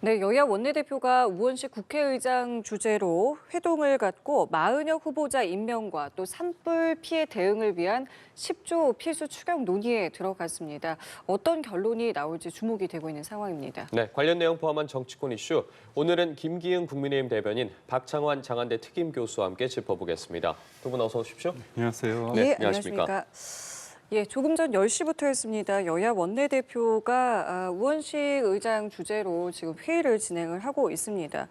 네, 여야 원내대표가 우원식 국회의장 주재로 회동을 갖고 마은혁 후보자 임명과 또 산불 피해 대응을 위한 10조 필수 추경 논의에 들어갔습니다. 어떤 결론이 나올지 주목이 되고 있는 상황입니다. 네, 관련 내용 포함한 정치권 이슈, 오늘은 김기흥 국민의힘 대변인, 박창환 장한대 특임 교수와 함께 짚어보겠습니다. 두 분 어서 오십시오. 안녕하세요. 네, 예, 안녕하십니까. 예, 조금 전 10시부터였습니다. 여야 원내대표가 우원식 의장 주재로 지금 회의를 진행을 하고 있습니다.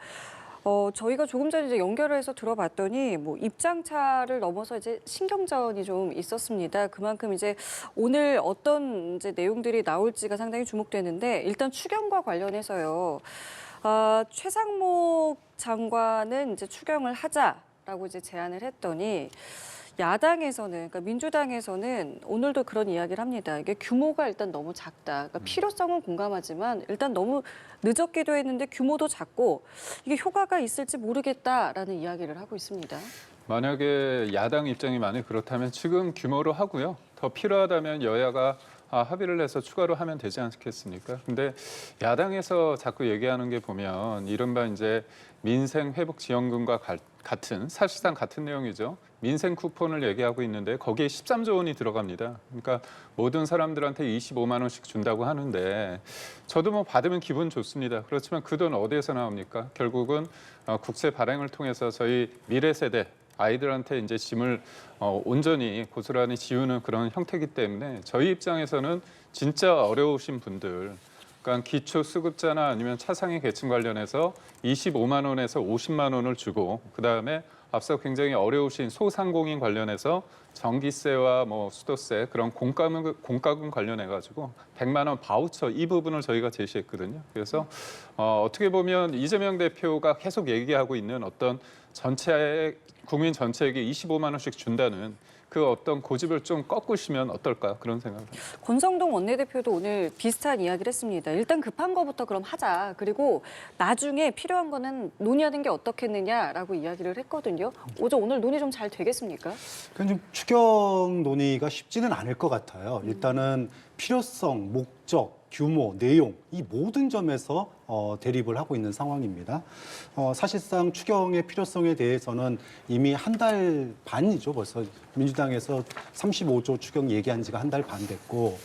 저희가 조금 전에 이제 연결을 해서 들어봤더니 뭐 입장차를 넘어서 이제 신경전이 좀 있었습니다. 그만큼 이제 오늘 어떤 이제 내용들이 나올지가 상당히 주목되는데 일단 추경과 관련해서요. 최상목 장관은 이제 추경을 하자라고 이제 제안을 했더니 야당에서는, 그러니까 민주당에서는 오늘도 그런 이야기를 합니다. 이게 규모가 일단 너무 작다. 그러니까 필요성은 공감하지만 일단 너무 늦었기도 했는데 규모도 작고 이게 효과가 있을지 모르겠다라는 이야기를 하고 있습니다. 만약에 야당 입장이 만약 그렇다면 지금 규모로 하고요. 더 필요하다면 여야가 합의를 해서 추가로 하면 되지 않겠습니까? 근데 야당에서 자꾸 얘기하는 게 보면 이른바 이제 민생 회복 지원금과 같은 사실상 같은 내용이죠. 민생 쿠폰을 얘기하고 있는데 거기에 13조 원이 들어갑니다. 그러니까 모든 사람들한테 25만 원씩 준다고 하는데 저도 뭐 받으면 기분 좋습니다. 그렇지만 그 돈 어디에서 나옵니까? 결국은 국세 발행을 통해서 저희 미래 세대 아이들한테 이제 짐을 온전히 고스란히 지우는 그런 형태이기 때문에 저희 입장에서는 진짜 어려우신 분들, 그러니까 기초수급자나 아니면 차상위 계층 관련해서 25만 원에서 50만 원을 주고 그다음에 앞서 굉장히 어려우신 소상공인 관련해서 전기세와 뭐 수도세 그런 공과금 관련해 가지고 100만 원 바우처 이 부분을 저희가 제시했거든요. 그래서 어떻게 보면 이재명 대표가 계속 얘기하고 있는 어떤 국민 전체에게 25만 원씩 준다는 그 어떤 고집을 좀 꺾으시면 어떨까 그런 생각입니다. 권성동 원내대표도 오늘 비슷한 이야기를 했습니다. 일단 급한 거부터 그럼 하자. 그리고 나중에 필요한 거는 논의하는 게 어떻겠느냐라고 이야기를 했거든요. 오늘 논의 좀 잘 되겠습니까? 좀 추경 논의가 쉽지는 않을 것 같아요. 일단은 필요성, 목적, 규모, 내용 이 모든 점에서 대립을 하고 있는 상황입니다. 사실상 추경의 필요성에 대해서는 이미 한 달 반이죠. 벌써 민주당에서 35조 추경 얘기한 지가 한 달 반 됐고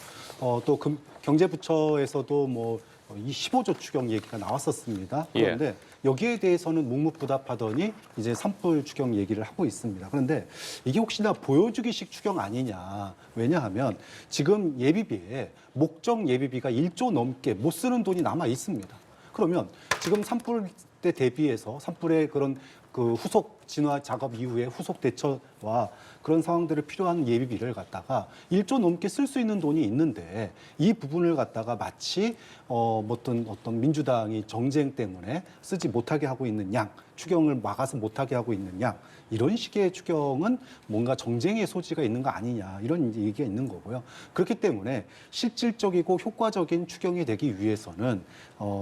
또 경제부처에서도 뭐 이 15조 추경 얘기가 나왔었습니다. 그런데 여기에 대해서는 묵묵부답하더니 이제 산불 추경 얘기를 하고 있습니다. 그런데 이게 혹시나 보여주기식 추경 아니냐. 왜냐하면 지금 예비비에 목적 예비비가 1조 넘게 못 쓰는 돈이 남아 있습니다. 그러면 지금 산불 때 대비해서 산불의 그런 그 후속 진화 작업 이후에 후속 대처와 그런 상황들을 필요한 예비비를 갖다가 1조 넘게 쓸 수 있는 돈이 있는데 이 부분을 갖다가 마치 어떤 민주당이 정쟁 때문에 쓰지 못하게 하고 있는 양, 추경을 막아서 못하게 하고 있는 양 이런 식의 추경은 뭔가 정쟁의 소지가 있는 거 아니냐 이런 얘기가 있는 거고요. 그렇기 때문에 실질적이고 효과적인 추경이 되기 위해서는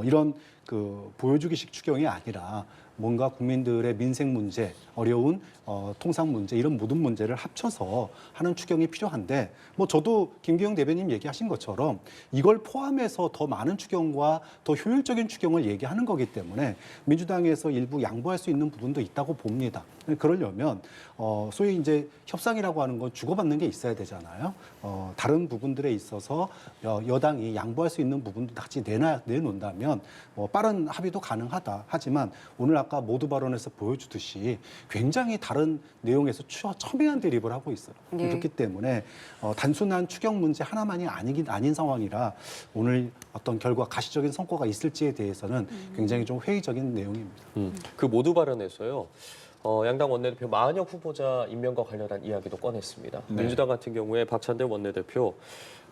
이런 그 보여주기식 추경이 아니라 뭔가 국민들의 민생 문제, 어려운 통상 문제 이런 모든 문제를 합쳐서 하는 추경이 필요한데 뭐 저도 김기흥 대변인 얘기하신 것처럼 이걸 포함해서 더 많은 추경과 더 효율적인 추경을 얘기하는 거기 때문에 민주당에서 일부 양보할 수 있는 부분도 있다고 봅니다. 그러려면 소위 이제 협상이라고 하는 건 주고받는 게 있어야 되잖아요. 다른 부분들에 있어서 여당이 양보할 수 있는 부분도 같이 내놓는다면 빠른 합의도 가능하다. 하지만 오늘 아까 모두 발언에서 보여주듯이 굉장히 다른 내용에서 첨예한 대립을 하고 있어요. 네. 그렇기 때문에 단순한 추경 문제 하나만이 아닌 상황이라 오늘 어떤 결과 가시적인 성과가 있을지에 대해서는 굉장히 좀 회의적인 내용입니다. 그 모두 발언에서요. 양당 원내대표 마은혁 후보자 임명과 관련한 이야기도 꺼냈습니다. 네. 민주당 같은 경우에 박찬대 원내대표,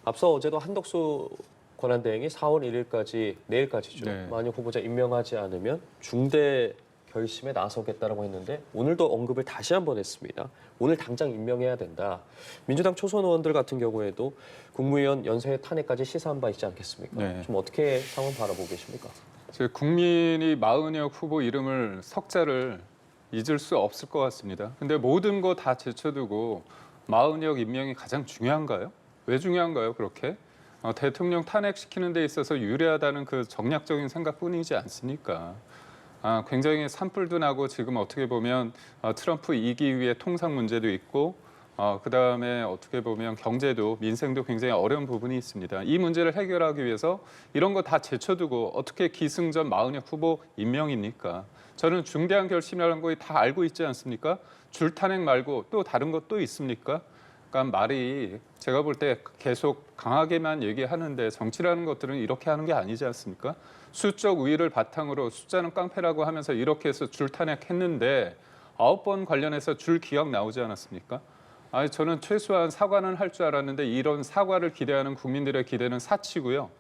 앞서 어제도 한덕수 권한대행이 4월 1일까지 내일까지죠. 네. 마은혁 후보자 임명하지 않으면 중대 결심에 나서겠다라고 했는데 오늘도 언급을 다시 한번 했습니다. 오늘 당장 임명해야 된다. 민주당 초선 의원들 같은 경우에도 국무위원 연쇄 탄핵까지 시사한 바 있지 않겠습니까? 네. 좀 어떻게 상황 바라보고 계십니까? 국민이 마은혁 후보 이름을 석자를 잊을 수 없을 것 같습니다. 근데 모든 거 다 제쳐두고 마은혁 임명이 가장 중요한가요? 왜 중요한가요? 그렇게? 대통령 탄핵시키는 데 있어서 유리하다는 그 정략적인 생각뿐이지 않습니까? 굉장히 산불도 나고 지금 어떻게 보면 트럼프 2기 위에 통상 문제도 있고 그다음에 어떻게 보면 경제도 민생도 굉장히 어려운 부분이 있습니다. 이 문제를 해결하기 위해서 이런 거 다 제쳐두고 어떻게 기승전 마은혁 후보 임명입니까? 저는 중대한 결심이라는 거 다 알고 있지 않습니까? 줄 탄핵 말고 또 다른 것도 있습니까? 그러니까 말이 제가 볼 때 계속 강하게만 얘기하는데 정치라는 것들은 이렇게 하는 게 아니지 않습니까? 수적 우위를 바탕으로 숫자는 깡패라고 하면서 이렇게 해서 줄 탄핵했는데 9번 관련해서 줄 기억 나오지 않았습니까? 저는 최소한 사과는 할 줄 알았는데 이런 사과를 기대하는 국민들의 기대는 사치고요.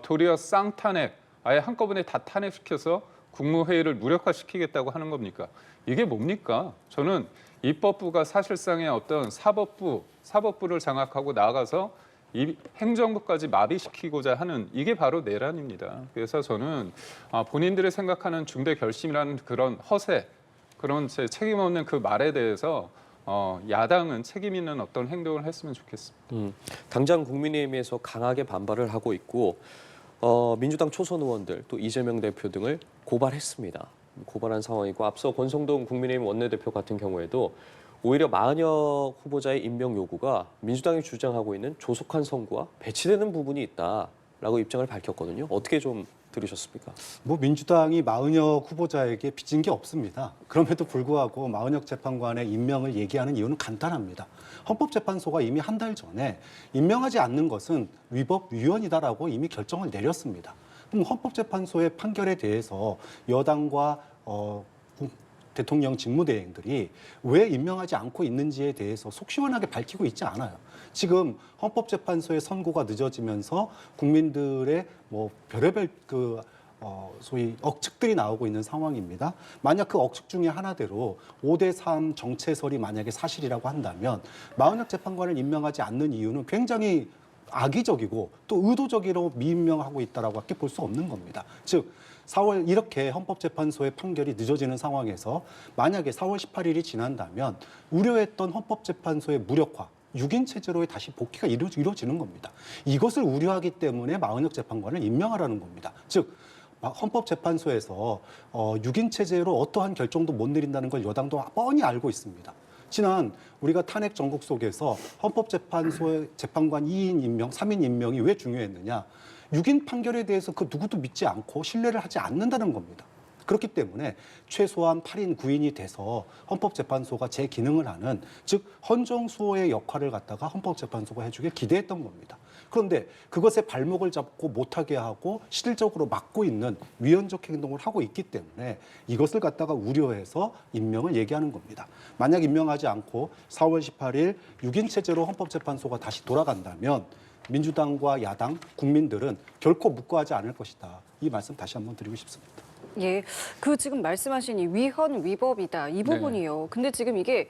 도리어 쌍탄핵, 아예 한꺼번에 다 탄핵시켜서 국무회의를 무력화시키겠다고 하는 겁니까? 이게 뭡니까? 저는 입법부가 사실상의 어떤 사법부를 장악하고 나아가서 이 행정부까지 마비시키고자 하는 이게 바로 내란입니다. 그래서 저는 본인들이 생각하는 중대 결심이라는 그런 허세, 그런 책임 없는 그 말에 대해서 야당은 책임 있는 어떤 행동을 했으면 좋겠습니다. 당장 국민의힘에서 강하게 반발을 하고 있고 민주당 초선 의원들 또 이재명 대표 등을 고발했습니다. 고발한 상황이고 앞서 권성동 국민의힘 원내대표 같은 경우에도 오히려 마은혁 후보자의 임명 요구가 민주당이 주장하고 있는 조속한 선거와 배치되는 부분이 있다라고 입장을 밝혔거든요. 어떻게 좀 들으셨습니까? 뭐 민주당이 마은혁 후보자에게 빚진 게 없습니다. 그럼에도 불구하고 마은혁 재판관의 임명을 얘기하는 이유는 간단합니다. 헌법재판소가 이미 한 달 전에 임명하지 않는 것은 위법 위헌이다라고 이미 결정을 내렸습니다. 그럼 헌법재판소의 판결에 대해서 여당과 대통령 직무대행들이 왜 임명하지 않고 있는지에 대해서 속 시원하게 밝히고 있지 않아요. 지금 헌법재판소의 선고가 늦어지면서 국민들의 뭐 별의별 소위 억측들이 나오고 있는 상황입니다. 만약 그 억측 중에 하나대로 5대3 정체설이 만약에 사실이라고 한다면 마은혁 재판관을 임명하지 않는 이유는 굉장히 악의적이고 또 의도적으로 미임명하고 있다라고 밖에 볼 수 없는 겁니다. 즉 4월 이렇게 헌법재판소의 판결이 늦어지는 상황에서 만약에 4월 18일이 지난다면 우려했던 헌법재판소의 무력화, 6인 체제로의 다시 복귀가 이루어지는 겁니다. 이것을 우려하기 때문에 마은혁 재판관을 임명하라는 겁니다. 즉 헌법재판소에서 6인 체제로 어떠한 결정도 못 내린다는 걸 여당도 뻔히 알고 있습니다. 지난 우리가 탄핵 전국 속에서 헌법재판소의 재판관 2인 임명, 3인 임명이 왜 중요했느냐. 6인 판결에 대해서 그 누구도 믿지 않고 신뢰를 하지 않는다는 겁니다. 그렇기 때문에 최소한 8인, 9인이 돼서 헌법재판소가 제 기능을 하는, 즉 헌정수호의 역할을 갖다가 헌법재판소가 해주길 기대했던 겁니다. 그런데 그것에 발목을 잡고 못하게 하고 실질적으로 막고 있는 위헌적 행동을 하고 있기 때문에 이것을 갖다가 우려해서 임명을 얘기하는 겁니다. 만약 임명하지 않고 4월 18일 6인 체제로 헌법재판소가 다시 돌아간다면 민주당과 야당, 국민들은 결코 묵과하지 않을 것이다. 이 말씀 다시 한번 드리고 싶습니다. 예, 그 지금 말씀하신 이 위헌 위법이다 이 부분이요. 근데 지금 이게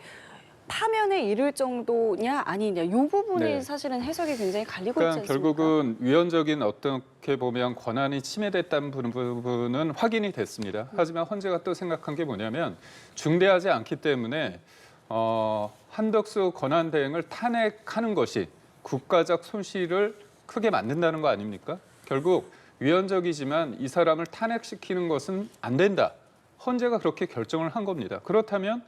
파면에 이를 정도냐 아니냐 이 부분이 네. 사실은 해석이 굉장히 갈리고 그러니까 있지 않습니까? 결국은 위헌적인 어떻게 보면 권한이 침해됐다는 부분은 확인이 됐습니다. 하지만 헌재가 또 생각한 게 뭐냐면 중대하지 않기 때문에 한덕수 권한 대행을 탄핵하는 것이 국가적 손실을 크게 만든다는 거 아닙니까? 결국 위헌적이지만 이 사람을 탄핵시키는 것은 안 된다. 헌재가 그렇게 결정을 한 겁니다. 그렇다면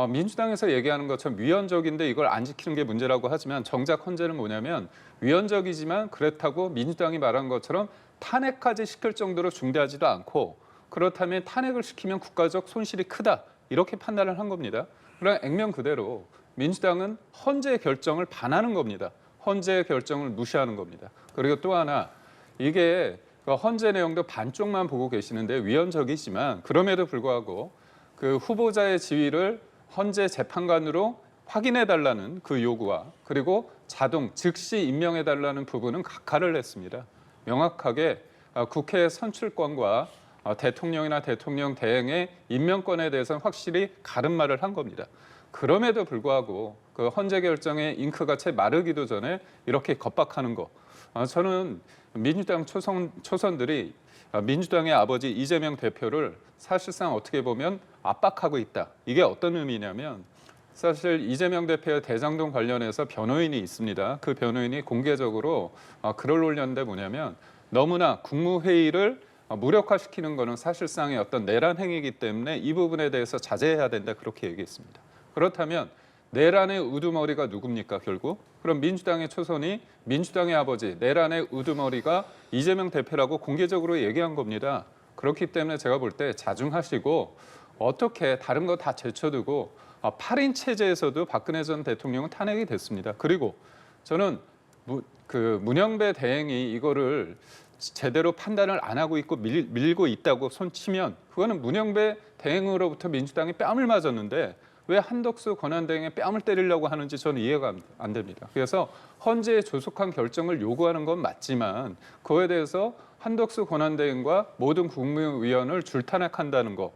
민주당에서 얘기하는 것처럼 위헌적인데 이걸 안 지키는 게 문제라고 하지만 정작 헌재는 뭐냐면 위헌적이지만 그렇다고 민주당이 말한 것처럼 탄핵까지 시킬 정도로 중대하지도 않고 그렇다면 탄핵을 시키면 국가적 손실이 크다. 이렇게 판단을 한 겁니다. 그러나 액면 그대로 민주당은 헌재의 결정을 반하는 겁니다. 헌재의 결정을 무시하는 겁니다. 그리고 또 하나 이게 헌재 내용도 반쪽만 보고 계시는데 위헌적이지만 그럼에도 불구하고 그 후보자의 지위를 헌재 재판관으로 확인해달라는 그 요구와 그리고 자동 즉시 임명해달라는 부분은 각하를 했습니다. 명확하게 국회 선출권과 대통령이나 대통령 대행의 임명권에 대해서는 확실히 가름말을 한 겁니다. 그럼에도 불구하고 그 헌재 결정의 잉크가 채 마르기도 전에 이렇게 겁박하는 거. 저는 민주당 초선들이 민주당의 아버지 이재명 대표를 사실상 어떻게 보면 압박하고 있다. 이게 어떤 의미냐면 사실 이재명 대표의 대장동 관련해서 변호인이 있습니다. 그 변호인이 공개적으로 글을 올렸는데 뭐냐면 너무나 국무회의를 무력화시키는 것은 사실상의 어떤 내란 행위이기 때문에 이 부분에 대해서 자제해야 된다 그렇게 얘기했습니다. 그렇다면 내란의 우두머리가 누굽니까 결국? 그럼 민주당의 초선이 민주당의 아버지 내란의 우두머리가 이재명 대표라고 공개적으로 얘기한 겁니다. 그렇기 때문에 제가 볼 때 자중하시고 어떻게 다른 거 다 제쳐두고 8인 체제에서도 박근혜 전 대통령은 탄핵이 됐습니다. 그리고 저는 문영배 대행이 이거를 제대로 판단을 안 하고 있고 밀고 있다고 손치면 그거는 문영배 대행으로부터 민주당이 뺨을 맞았는데 왜 한덕수 권한대행의 뺨을 때리려고 하는지 저는 이해가 안 됩니다. 그래서 헌재에 조속한 결정을 요구하는 건 맞지만 그거에 대해서 한덕수 권한대행과 모든 국무위원을 줄탄핵한다는 거,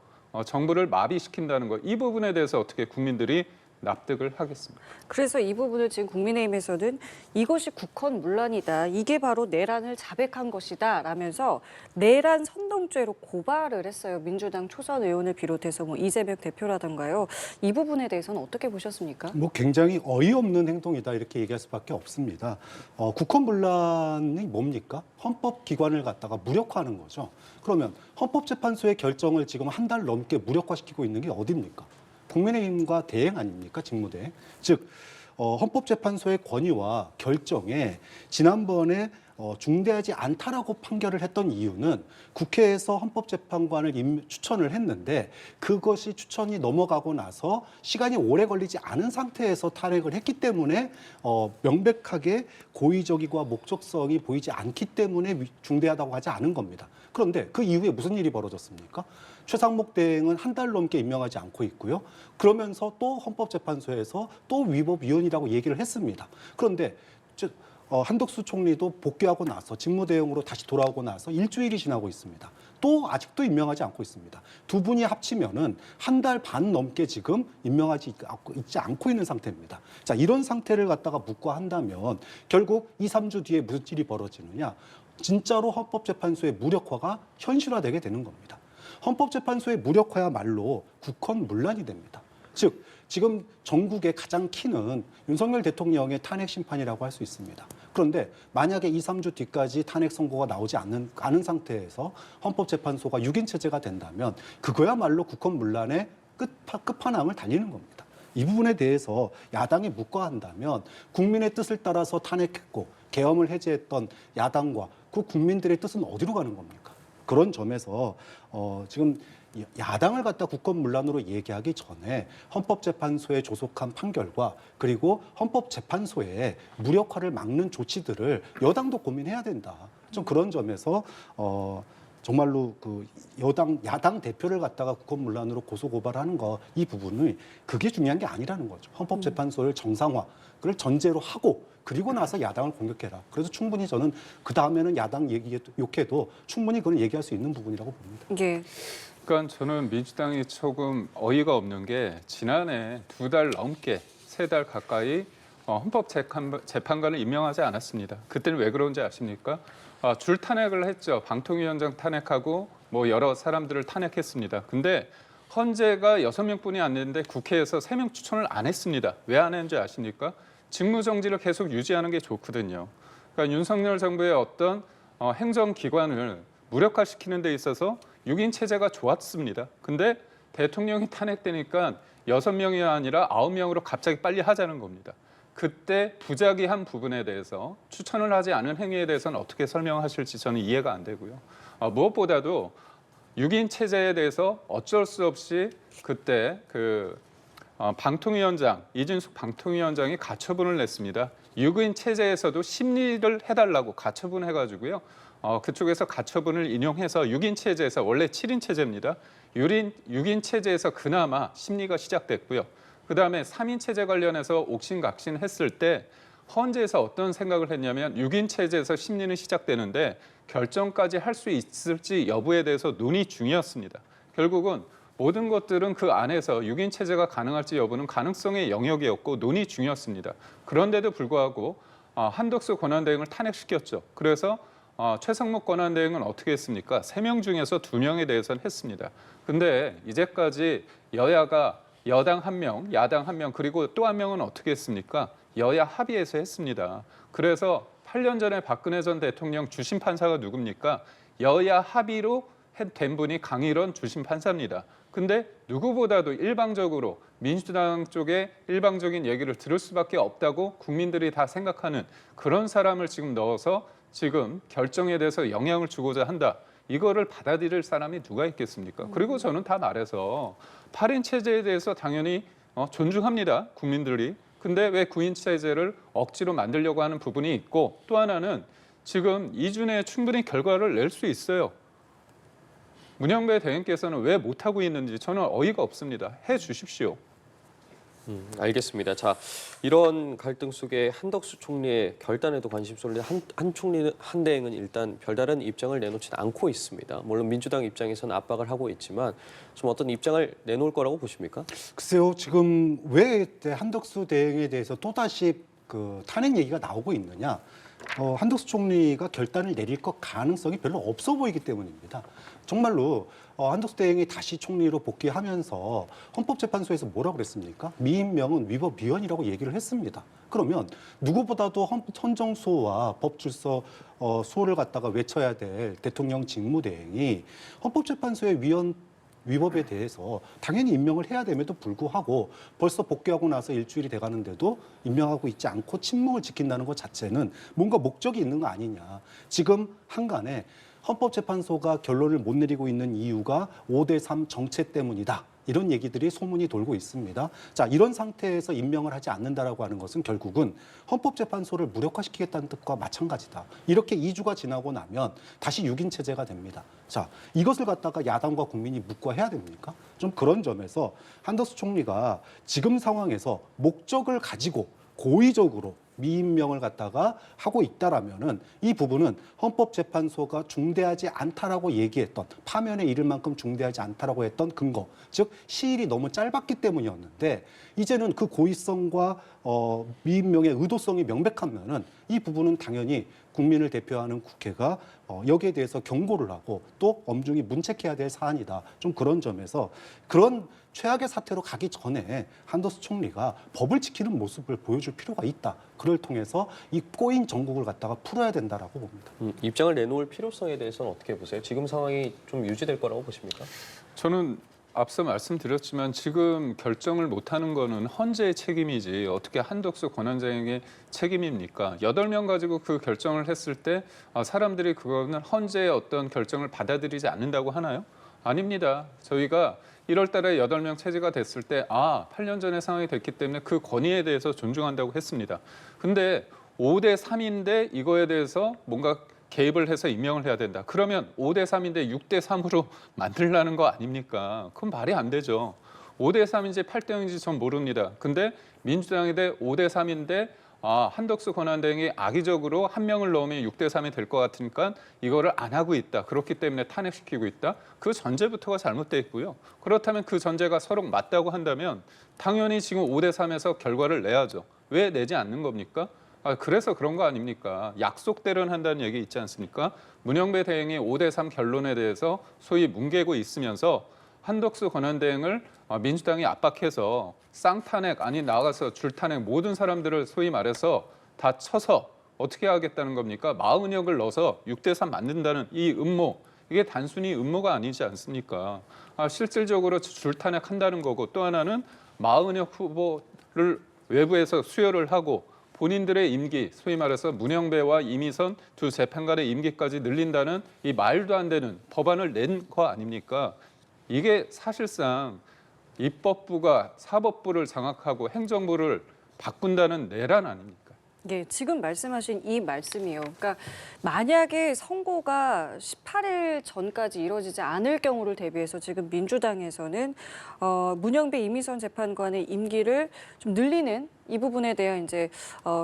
정부를 마비시킨다는 거, 이 부분에 대해서 어떻게 국민들이 납득을 하겠습니다. 그래서 이 부분을 지금 국민의힘에서는 이것이 국헌문란이다. 이게 바로 내란을 자백한 것이다. 라면서 내란 선동죄로 고발을 했어요. 민주당 초선 의원을 비롯해서 이재명 대표라던가요. 이 부분에 대해서는 어떻게 보셨습니까? 굉장히 어이없는 행동이다 이렇게 얘기할 수밖에 없습니다. 국헌문란이 뭡니까? 헌법기관을 갖다가 무력화하는 거죠. 그러면 헌법재판소의 결정을 지금 한 달 넘게 무력화시키고 있는 게 어디입니까? 국민의힘과 대행 아닙니까? 직무대행. 즉 헌법재판소의 권위와 결정에 지난번에 중대하지 않다라고 판결을 했던 이유는 국회에서 헌법재판관을 추천을 했는데 그것이 추천이 넘어가고 나서 시간이 오래 걸리지 않은 상태에서 탄핵을 했기 때문에 명백하게 고의적이고 목적성이 보이지 않기 때문에 중대하다고 하지 않은 겁니다. 그런데 그 이후에 무슨 일이 벌어졌습니까? 최상목 대행은 한 달 넘게 임명하지 않고 있고요. 그러면서 또 헌법재판소에서 또 위법위헌이라고 얘기를 했습니다. 그런데 한덕수 총리도 복귀하고 나서 직무대행으로 다시 돌아오고 나서 일주일이 지나고 있습니다. 또 아직도 임명하지 않고 있습니다. 두 분이 합치면은 한 달 반 넘게 지금 임명하지 있지 않고 있는 상태입니다. 자, 이런 상태를 갖다가 묵과한다면 결국 2, 3주 뒤에 무슨 일이 벌어지느냐? 진짜로 헌법재판소의 무력화가 현실화되게 되는 겁니다. 헌법재판소의 무력화야말로 국헌문란이 됩니다. 즉 지금 전국의 가장 키는 윤석열 대통령의 탄핵 심판이라고 할 수 있습니다. 그런데 만약에 2, 3주 뒤까지 탄핵 선고가 나오지 않은 상태에서 헌법재판소가 6인 체제가 된다면 그거야말로 국헌문란의 끝판왕을 달리는 겁니다. 이 부분에 대해서 야당이 묵과한다면 국민의 뜻을 따라서 탄핵했고 계엄을 해제했던 야당과 그 국민들의 뜻은 어디로 가는 겁니까? 그런 점에서 지금 야당을 갖다 국헌문란으로 얘기하기 전에 헌법재판소의 조속한 판결과 그리고 헌법재판소의 무력화를 막는 조치들을 여당도 고민해야 된다. 좀 그런 점에서 정말로 야당 대표를 갖다가 국헌문란으로 고소고발하는 거 이 부분이 그게 중요한 게 아니라는 거죠. 헌법재판소를 정상화를 전제로 하고 그리고 나서 야당을 공격해라. 그래서 충분히 저는 그 다음에는 야당 욕해도 충분히 그건 얘기할 수 있는 부분이라고 봅니다. 예. 그러니까 저는 민주당이 조금 어이가 없는 게 지난해 2달 넘게 3달 가까이 헌법재판관을 임명하지 않았습니다. 그때는 왜 그런지 아십니까? 줄 탄핵을 했죠. 방통위원장 탄핵하고 여러 사람들을 탄핵했습니다. 근데 헌재가 6명뿐이 안 됐는데 국회에서 3명 추천을 안 했습니다. 왜 안 했는지 아십니까? 직무정지를 계속 유지하는 게 좋거든요. 그러니까 윤석열 정부의 어떤 행정기관을 무력화시키는 데 있어서 6인 체제가 좋았습니다. 근데 대통령이 탄핵되니까 6명이 아니라 9명으로 갑자기 빨리 하자는 겁니다. 그때 부작위한 부분에 대해서 추천을 하지 않은 행위에 대해서는 어떻게 설명하실지 저는 이해가 안 되고요. 무엇보다도 6인 체제에 대해서 어쩔 수 없이 그때 방통위원장, 이준석 방통위원장이 가처분을 냈습니다. 6인 체제에서도 심리를 해달라고 가처분해가지고요. 그쪽에서 가처분을 인용해서 6인 체제에서 원래 7인 체제입니다. 6인 체제에서 그나마 심리가 시작됐고요. 그다음에 3인 체제 관련해서 옥신각신 했을 때 헌재에서 어떤 생각을 했냐면 6인 체제에서 심리는 시작되는데 결정까지 할 수 있을지 여부에 대해서 논의 중이었습니다. 결국은 모든 것들은 그 안에서 6인 체제가 가능할지 여부는 가능성의 영역이었고 논의 중이었습니다. 그런데도 불구하고 한덕수 권한대행을 탄핵시켰죠. 그래서 최상목 권한대행은 어떻게 했습니까? 3명 중에서 2명에 대해서는 했습니다. 근데 이제까지 여야가 여당 1명, 야당 1명, 그리고 또 1명은 어떻게 했습니까? 여야 합의해서 했습니다. 그래서 8년 전에 박근혜 전 대통령 주심 판사가 누굽니까? 여야 합의로 된 분이 강일원 주심 판사입니다. 근데 누구보다도 일방적으로 민주당 쪽에 일방적인 얘기를 들을 수밖에 없다고 국민들이 다 생각하는 그런 사람을 지금 넣어서 지금 결정에 대해서 영향을 주고자 한다. 이거를 받아들일 사람이 누가 있겠습니까? 그리고 저는 다 말해서 8인 체제에 대해서 당연히 존중합니다. 국민들이. 근데 왜 9인 체제를 억지로 만들려고 하는 부분이 있고, 또 하나는 지금 2주 내에 충분히 결과를 낼 수 있어요. 문영배 대행께서는 왜 못하고 있는지 저는 어이가 없습니다. 해 주십시오. 알겠습니다. 자, 이런 갈등 속에 한덕수 총리의 결단에도 관심 쏠린 한 대행은 일단 별다른 입장을 내놓지는 않고 있습니다. 물론 민주당 입장에서는 압박을 하고 있지만 좀 어떤 입장을 내놓을 거라고 보십니까? 글쎄요, 지금 왜 한덕수 대행에 대해서 또다시 그 탄핵 얘기가 나오고 있느냐? 한덕수 총리가 결단을 내릴 것 가능성이 별로 없어 보이기 때문입니다. 정말로 한덕수 대행이 다시 총리로 복귀하면서 헌법재판소에서 뭐라고 그랬습니까? 미임명은 위법위헌이라고 얘기를 했습니다. 그러면 누구보다도 헌정수호와 법질서 수호를 갖다가 외쳐야 될 대통령 직무대행이 헌법재판소의 위법에 대해서 당연히 임명을 해야 됨에도 불구하고 벌써 복귀하고 나서 일주일이 돼가는데도 임명하고 있지 않고 침묵을 지킨다는 것 자체는 뭔가 목적이 있는 거 아니냐. 지금 한간에 헌법재판소가 결론을 못 내리고 있는 이유가 5대3 정체 때문이다. 이런 얘기들이 소문이 돌고 있습니다. 자, 이런 상태에서 임명을 하지 않는다라고 하는 것은 결국은 헌법재판소를 무력화시키겠다는 뜻과 마찬가지다. 이렇게 2주가 지나고 나면 다시 6인 체제가 됩니다. 자, 이것을 갖다가 야당과 국민이 묵과해야 됩니까? 좀 그런 점에서 한덕수 총리가 지금 상황에서 목적을 가지고 고의적으로 미임명을 갖다가 하고 있다라면은 이 부분은 헌법재판소가 중대하지 않다라고 얘기했던, 파면에 이를 만큼 중대하지 않다라고 했던 근거, 즉 시일이 너무 짧았기 때문이었는데 이제는 그 고의성과 미임명의 의도성이 명백하면은 이 부분은 당연히 국민을 대표하는 국회가 여기에 대해서 경고를 하고 또 엄중히 문책해야 될 사안이다. 좀 그런 점에서 그런 최악의 사태로 가기 전에 한덕수 총리가 법을 지키는 모습을 보여줄 필요가 있다. 그걸 통해서 이 꼬인 정국을 갖다가 풀어야 된다라고 봅니다. 입장을 내놓을 필요성에 대해서는 어떻게 보세요? 지금 상황이 좀 유지될 거라고 보십니까? 저는 앞서 말씀드렸지만 지금 결정을 못하는 거는 헌재의 책임이지 어떻게 한덕수 권한대행의 책임입니까? 8명 가지고 그 결정을 했을 때 사람들이 그거는 헌재의 어떤 결정을 받아들이지 않는다고 하나요? 아닙니다. 저희가 1월 달에 8명 체제가 됐을 때 8년 전의 상황이 됐기 때문에 그 권위에 대해서 존중한다고 했습니다. 근데 5대3인데 이거에 대해서 뭔가 개입을 해서 임명을 해야 된다. 그러면 5대3인데 6대3으로 만들라는 거 아닙니까? 그건 말이 안 되죠. 5대3인지 8대0인지 전 모릅니다. 근데 민주당이 대 5대3인데 한덕수 권한대행이 악의적으로 한 명을 넣으면 6대3이 될 것 같으니까 이거를 안 하고 있다. 그렇기 때문에 탄핵시키고 있다. 그 전제부터가 잘못돼 있고요. 그렇다면 그 전제가 서로 맞다고 한다면 당연히 지금 5대3에서 결과를 내야죠. 왜 내지 않는 겁니까? 그래서 그런 거 아닙니까? 약속대로는 한다는 얘기 있지 않습니까? 문영배 대행이 5대3 결론에 대해서 소위 뭉개고 있으면서 한덕수 권한대행을 민주당이 압박해서 쌍탄핵 아니 나가서 줄탄핵 모든 사람들을 소위 말해서 다 쳐서 어떻게 하겠다는 겁니까? 마은혁을 넣어서 6대3 만든다는 이 음모, 이게 단순히 음모가 아니지 않습니까? 실질적으로 줄탄핵한다는 거고, 또 하나는 마은혁 후보를 외부에서 수혈을 하고 본인들의 임기, 소위 말해서 문영배와 이미선 두 재판관의 임기까지 늘린다는 이 말도 안 되는 법안을 낸 거 아닙니까? 이게 사실상 입법부가 사법부를 장악하고 행정부를 바꾼다는 내란 아닙니까? 예, 지금 말씀하신 이 말씀이요. 그러니까 만약에 선고가 18일 전까지 이루어지지 않을 경우를 대비해서 지금 민주당에서는 문영배 이미선 재판관의 임기를 좀 늘리는 이 부분에 대한 이제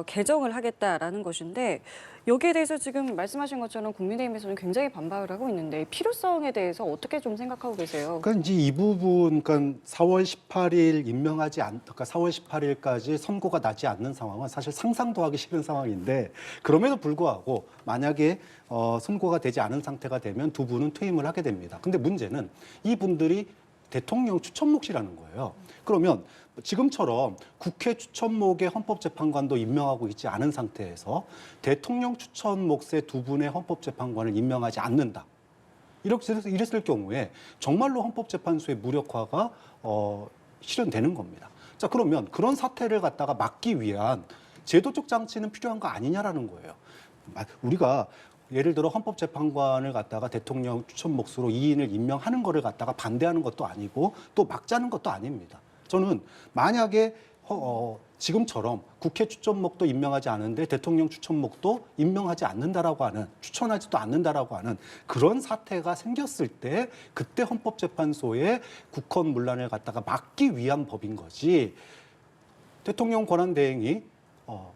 개정을 하겠다라는 것인데, 여기에 대해서 지금 말씀하신 것처럼 국민의힘에서는 굉장히 반발을 하고 있는데 필요성에 대해서 어떻게 좀 생각하고 계세요? 그러니까 이제 이 부분, 그러니까 4월 18일 그러니까 4월 18일까지 선고가 나지 않는 상황은 사실 상상도 하기 싫은 상황인데, 그럼에도 불구하고 만약에 선고가 되지 않은 상태가 되면 두 분은 퇴임을 하게 됩니다. 근데 문제는 이 분들이 대통령 추천목이라는 거예요. 그러면 지금처럼 국회 추천목에 헌법재판관도 임명하고 있지 않은 상태에서 대통령 추천목세 두 분의 헌법재판관을 임명하지 않는다. 이랬을 경우에 정말로 헌법재판소의 무력화가 실현되는 겁니다. 자, 그러면 그런 사태를 갖다가 막기 위한 제도적 장치는 필요한 거 아니냐라는 거예요. 우리가 예를 들어 헌법재판관을 갖다가 대통령 추천 몫으로 2인을 임명하는 거를 갖다가 반대하는 것도 아니고 또 막자는 것도 아닙니다. 저는 만약에 지금처럼 국회 추천목도 임명하지 않은데 대통령 추천목도 임명하지 않는다라고 하는, 추천하지도 않는다라고 하는 그런 사태가 생겼을 때 그때 헌법재판소의 국헌 문란을 갖다가 막기 위한 법인 거지, 대통령 권한대행이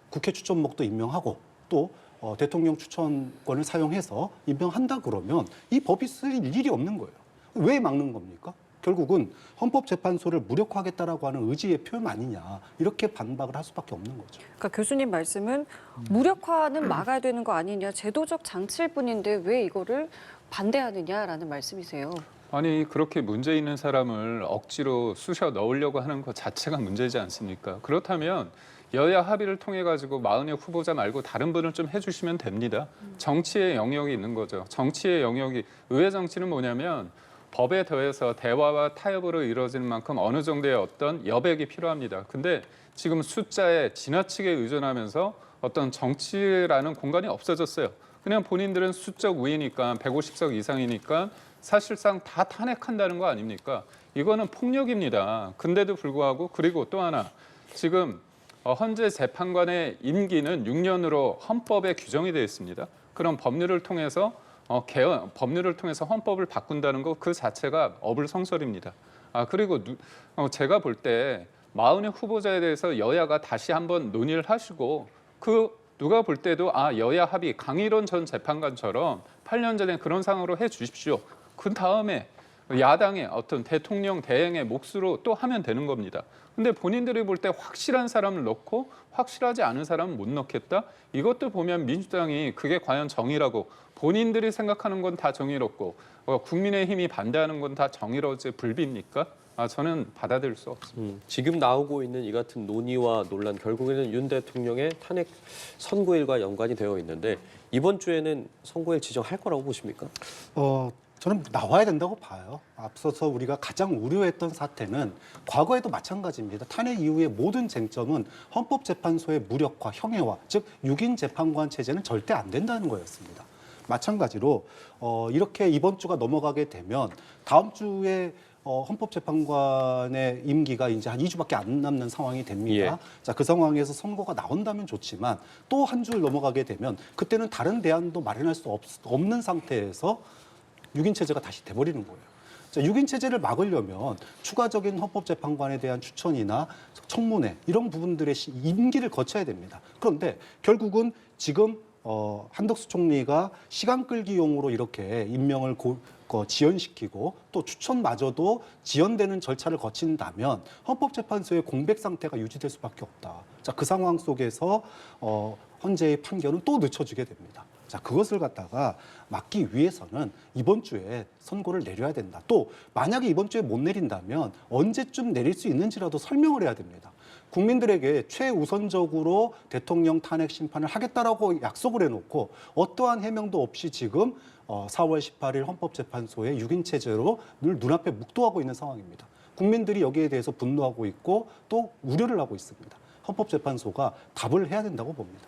국회 추천목도 임명하고 또 대통령 추천권을 사용해서 임명한다 그러면 이 법이 쓰일 일이 없는 거예요. 왜 막는 겁니까? 결국은 헌법재판소를 무력화하겠다라고 하는 의지의 표현 아니냐, 이렇게 반박을 할 수밖에 없는 거죠. 그러니까 교수님 말씀은 무력화는 막아야 되는 거 아니냐, 제도적 장치일 뿐인데 왜 이거를 반대하느냐라는 말씀이세요. 아니 그렇게 문제 있는 사람을 억지로 쑤셔 넣으려고 하는 것 자체가 문제지 않습니까? 그렇다면 여야 합의를 통해 가지고 마흔의 후보자 말고 다른 분을 좀 해주시면 됩니다. 정치의 영역이 있는 거죠. 정치의 영역이, 의회 정치는 뭐냐면 법에 더해서 대화와 타협으로 이루어지는 만큼 어느 정도의 어떤 여백이 필요합니다. 근데 지금 숫자에 지나치게 의존하면서 어떤 정치라는 공간이 없어졌어요. 그냥 본인들은 수적 우위니까 150석 이상이니까 사실상 다 탄핵한다는 거 아닙니까? 이거는 폭력입니다. 근데도 불구하고, 그리고 또 하나, 지금 헌재 재판관의 임기는 6년으로 헌법에 규정이 되어 있습니다. 그럼 법률을 통해서 법률을 통해서 헌법을 바꾼다는 거 그 자체가 어불성설입니다. 그리고 제가 볼 때 마흔의 후보자에 대해서 여야가 다시 한번 논의를 하시고, 누가 볼 때도 여야 합의, 강일원 전 재판관처럼 8년 전에 그런 상황으로 해 주십시오. 그 다음에 야당의 어떤 대통령 대행의 몫으로 또 하면 되는 겁니다. 근데 본인들이 볼 때 확실한 사람을 넣고 확실하지 않은 사람은 못 넣겠다? 이것도 보면 민주당이 그게 과연 정의라고, 본인들이 생각하는 건 다 정의롭고 국민의힘이 반대하는 건 다 정의로워지 불비입니까? 저는 받아들일 수 없습니다. 지금 나오고 있는 이 같은 논의와 논란, 결국에는 윤 대통령의 탄핵 선고일과 연관이 되어 있는데 이번 주에는 선고일 지정할 거라고 보십니까? 저는 나와야 된다고 봐요. 앞서서 우리가 가장 우려했던 사태는 과거에도 마찬가지입니다. 탄핵 이후의 모든 쟁점은 헌법재판소의 무력화, 형해화, 즉 6인 재판관 체제는 절대 안 된다는 거였습니다. 마찬가지로 이렇게 이번 주가 넘어가게 되면 다음 주에 헌법재판관의 임기가 이제 한 2주밖에 안 남는 상황이 됩니다. 예. 자, 그 상황에서 선고가 나온다면 좋지만 또 한 줄 넘어가게 되면 그때는 다른 대안도 마련할 수 없는 상태에서 6인 체제가 다시 돼버리는 거예요. 자, 6인 체제를 막으려면 추가적인 헌법재판관에 대한 추천이나 청문회 이런 부분들의 임기를 거쳐야 됩니다. 그런데 결국은 지금 한덕수 총리가 시간 끌기용으로 이렇게 임명을 지연시키고 또 추천마저도 지연되는 절차를 거친다면 헌법재판소의 공백 상태가 유지될 수밖에 없다. 자, 그 상황 속에서 헌재의 판결은 또 늦춰지게 됩니다. 자, 그것을 갖다가 막기 위해서는 이번 주에 선고를 내려야 된다. 또 만약에 이번 주에 못 내린다면 언제쯤 내릴 수 있는지라도 설명을 해야 됩니다. 국민들에게 최우선적으로 대통령 탄핵 심판을 하겠다라고 약속을 해놓고 어떠한 해명도 없이 지금 4월 18일 헌법재판소의 6인 체제로 늘 눈앞에 묵도하고 있는 상황입니다. 국민들이 여기에 대해서 분노하고 있고 또 우려를 하고 있습니다. 헌법재판소가 답을 해야 된다고 봅니다.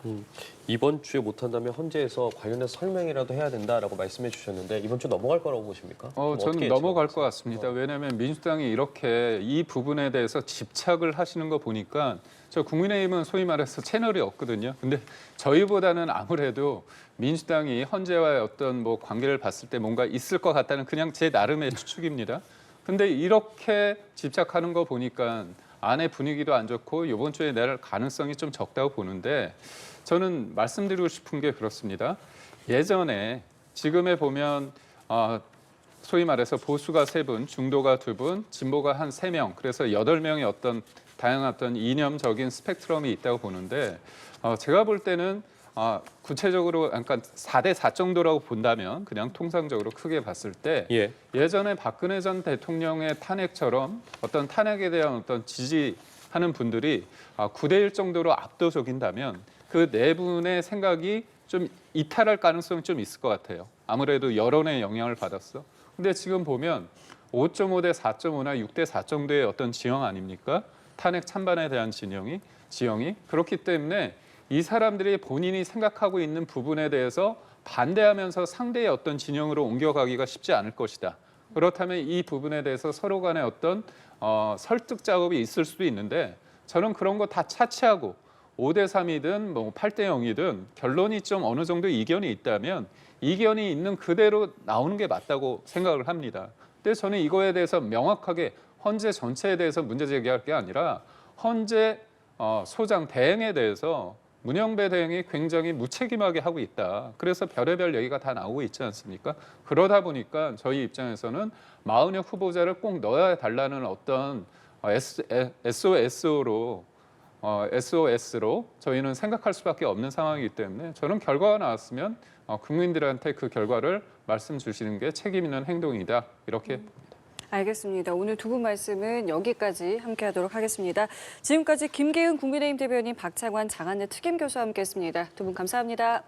이번 주에 못한다면 헌재에서 관련해서 설명이라도 해야 된다라고 말씀해 주셨는데 이번 주 넘어갈 거라고 보십니까? 저는 넘어갈 것 같습니다. 왜냐하면 민주당이 이렇게 이 부분에 대해서 집착을 하시는 거 보니까, 저 국민의힘은 소위 말해서 채널이 없거든요. 근데 저희보다는 아무래도 민주당이 헌재와의 어떤 관계를 봤을 때 뭔가 있을 것 같다는 그냥 제 나름의 추측입니다. 근데 이렇게 집착하는 거 보니까 안의 분위기도 안 좋고 이번 주에 낼 가능성이 좀 적다고 보는데, 저는 말씀드리고 싶은 게 그렇습니다. 예전에 지금에 보면 소위 말해서 보수가 3분, 중도가 2분, 진보가 한 3명, 그래서 8명의 어떤 다양한 어떤 이념적인 스펙트럼이 있다고 보는데, 제가 볼 때는 구체적으로 그러니까 4대 4 정도라고 본다면 그냥 통상적으로 크게 봤을 때 예. 예전에 박근혜 전 대통령의 탄핵처럼 어떤 탄핵에 대한 어떤 지지하는 분들이 9대 1 정도로 압도적인다면 그 네 분의 생각이 좀 이탈할 가능성이 좀 있을 것 같아요. 아무래도 여론의 영향을 받았어. 근데 지금 보면 5.5 대 4.5나 6 대 4 정도의 어떤 지형 아닙니까? 탄핵 찬반에 대한 지형이 그렇기 때문에 이 사람들이 본인이 생각하고 있는 부분에 대해서 반대하면서 상대의 어떤 진영으로 옮겨가기가 쉽지 않을 것이다. 그렇다면 이 부분에 대해서 서로 간의 어떤 설득 작업이 있을 수도 있는데 저는 그런 거 다 차치하고 5대 3이든 뭐 8대 0이든 결론이 좀 어느 정도 이견이 있다면 이견이 있는 그대로 나오는 게 맞다고 생각을 합니다. 근데 저는 이거에 대해서 명확하게 헌재 전체에 대해서 문제 제기할 게 아니라 헌재 소장 대행에 대해서 문영배 대행이 굉장히 무책임하게 하고 있다. 그래서 별의별 얘기가 다 나오고 있지 않습니까? 그러다 보니까 저희 입장에서는 마은혁 후보자를 꼭 넣어야 달라는 어떤 SOS로 저희는 생각할 수밖에 없는 상황이기 때문에 저는 결과가 나왔으면 국민들한테 그 결과를 말씀 주시는 게 책임 있는 행동이다. 이렇게 알겠습니다. 오늘 두 분 말씀은 여기까지 함께하도록 하겠습니다. 지금까지 김계은 국민의힘 대변인 박창환 장한래 특임 교수와 함께했습니다. 두 분 감사합니다.